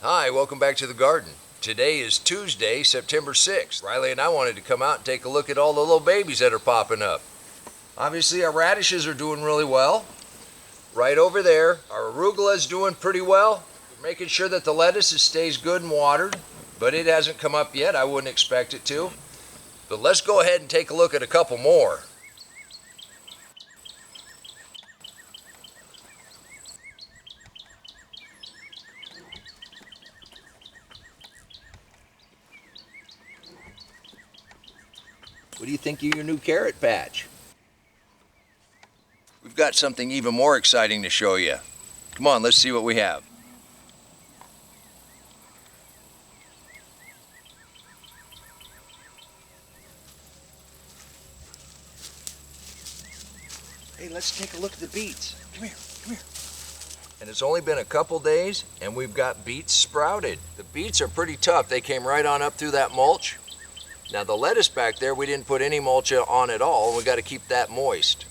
Hi, welcome back to the garden. Today is Tuesday, September 6th. Riley and I wanted to come out and take a look at all the little babies that are popping up. Obviously our radishes are doing really well. Right over there, our arugula is doing pretty well. We're making sure that the lettuce stays good and watered, but it hasn't come up yet. I wouldn't expect it to. But let's go ahead and take a look at a couple more. What do you think of your new carrot patch? We've got something even more exciting to show you. Come on, let's see what we have. Hey, let's take a look at the beets. Come here, come here. And it's only been a couple days and we've got beets sprouted. The beets are pretty tough. They came right on up through that mulch. Now the lettuce back there, we didn't put any mulch on at all. We got to keep that moist.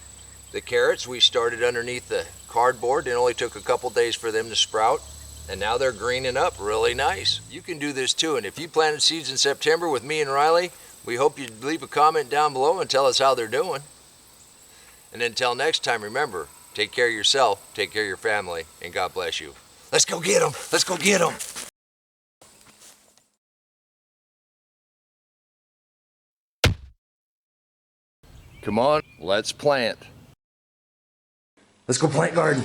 The carrots, we started underneath the cardboard. It only took a couple days for them to sprout. And now they're greening up really nice. You can do this too. And if you planted seeds in September with me and Riley, we hope you leave a comment down below and tell us how they're doing. And until next time, remember, take care of yourself, take care of your family, and God bless you. Let's go get them. Let's go get them. Come on, let's plant. Let's go plant garden.